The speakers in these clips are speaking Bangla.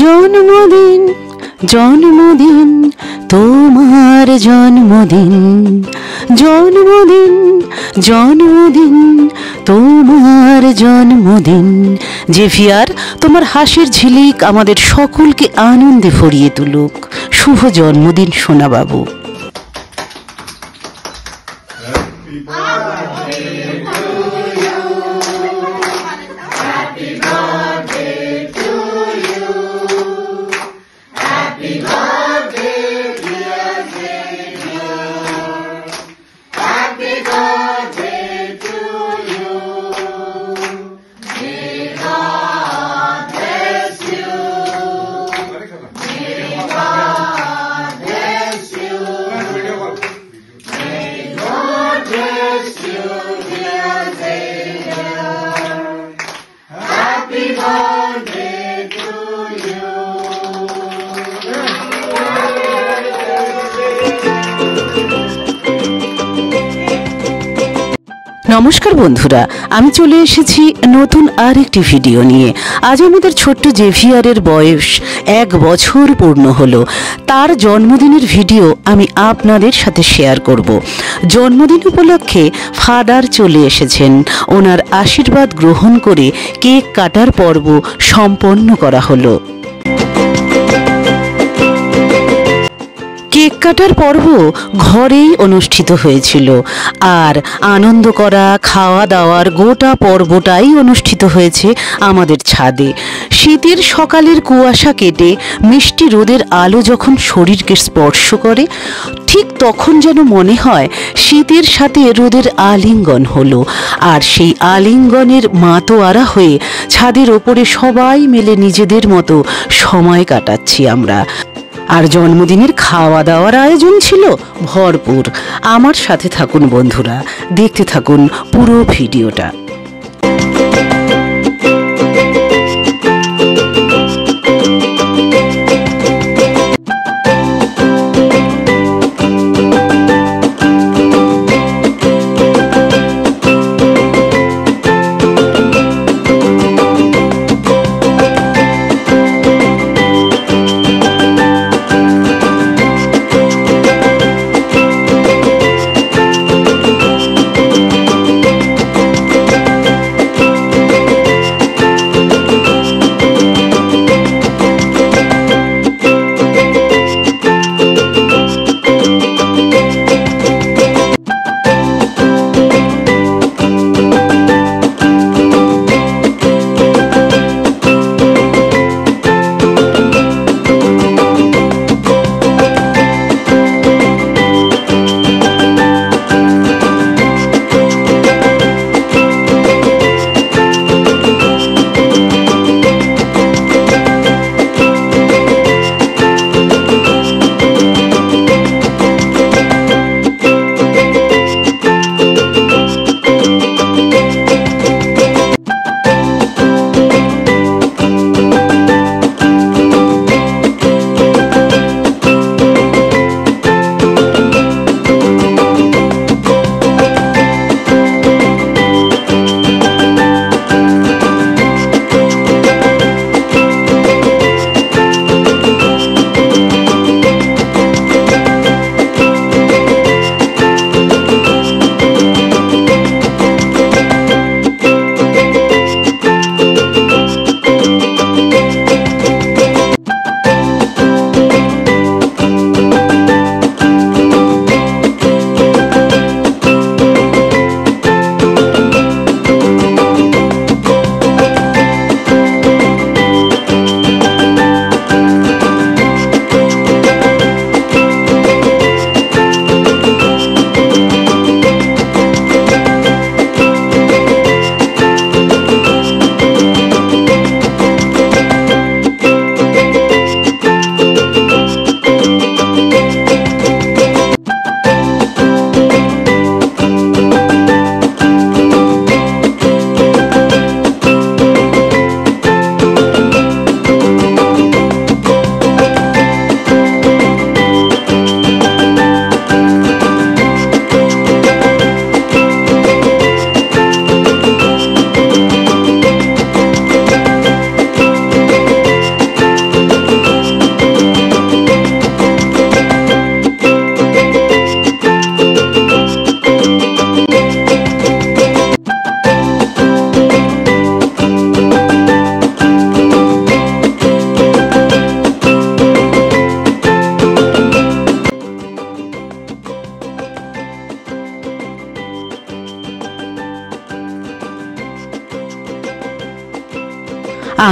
জন্মদিন জন্মদিন তোমার জন্মদিন, জন্মদিন জন্মদিন তোমার জন্মদিন। জেভিয়ার, তোমার হাসির ঝিলিক আমাদের সকলকে আনন্দে ভরিয়ে তুলুক। শুভ জন্মদিন সোনা বাবু। নমস্কার বন্ধুরা, আমি চলে এসেছি নতুন আর একটি ভিডিও নিয়ে। আজ আমাদের ছোট্ট জেভিয়ারের বয়স 1 বছর পূর্ণ হলো। তার জন্মদিনের ভিডিও আমি আপনাদের সাথে শেয়ার করব। জন্মদিন উপলক্ষে ফাদার চলে এসেছেন। ওনার আশীর্বাদ গ্রহণ করে কেক কাটার পর্ব সম্পন্ন করা হলো। কেক কাটার পর্ব ঘরেই অনুষ্ঠিত হয়েছিল, আর আনন্দ করা, খাওয়া দাওয়ার গোটা পর্বটাই অনুষ্ঠিত হয়েছে আমাদের ছাদে। শীতের সকালের কুয়াশা কেটে মিষ্টি রোদের আলো যখন শরীরকে স্পর্শ করে, ঠিক তখন যেন মনে হয় শীতের সাথে রোদের আলিঙ্গন হলো। আর সেই আলিঙ্গনের মাতোয়ারা হয়ে ছাদের ওপরে সবাই মিলে নিজেদের মতো সময় কাটাচ্ছি আমরা। আর জন্মদিনের খাওয়া দাওয়ার আয়োজন ছিল ভরপুর। আমার সাথে থাকুন বন্ধুরা, দেখতে থাকুন পুরো ভিডিওটা।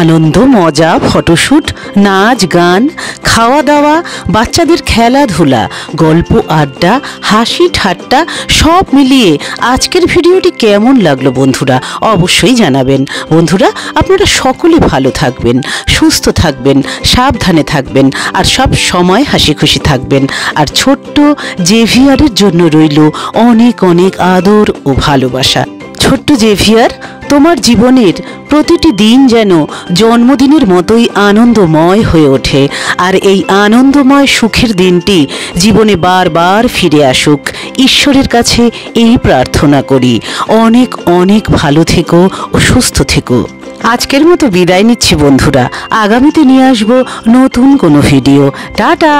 আনন্দ, মজা, ফটোশ্যুট, নাচ গান, খাওয়া দাওয়া, বাচ্চাদের খেলাধুলা, গল্প আড্ডা, হাসি ঠাট্টা সব মিলিয়ে আজকের ভিডিওটি কেমন লাগলো বন্ধুরা অবশ্যই জানাবেন। বন্ধুরা, আপনারা সকলে ভালো থাকবেন, সুস্থ থাকবেন, সাবধানে থাকবেন আর সব সময় হাসি খুশি থাকবেন। আর ছোট্ট জেভিয়ারের জন্য রইল অনেক অনেক আদর ও ভালোবাসা। ছোট্ট জেভিয়ার, তোমার জীবনের প্রতিটি দিন যেন জন্মদিনের মতোই আনন্দময় হয়ে ওঠে, আর এই আনন্দময় সুখের দিনটি জীবনে বারবার ফিরে আসুক। ঈশ্বরের কাছে এই প্রার্থনা করি। অনেক অনেক ভালো থেকো ও সুস্থ থেকো। আজকের মতো বিদায় নিচ্ছি বন্ধুরা, আগামীতে নিয়ে আসবো নতুন কোনো ভিডিও। টাটা।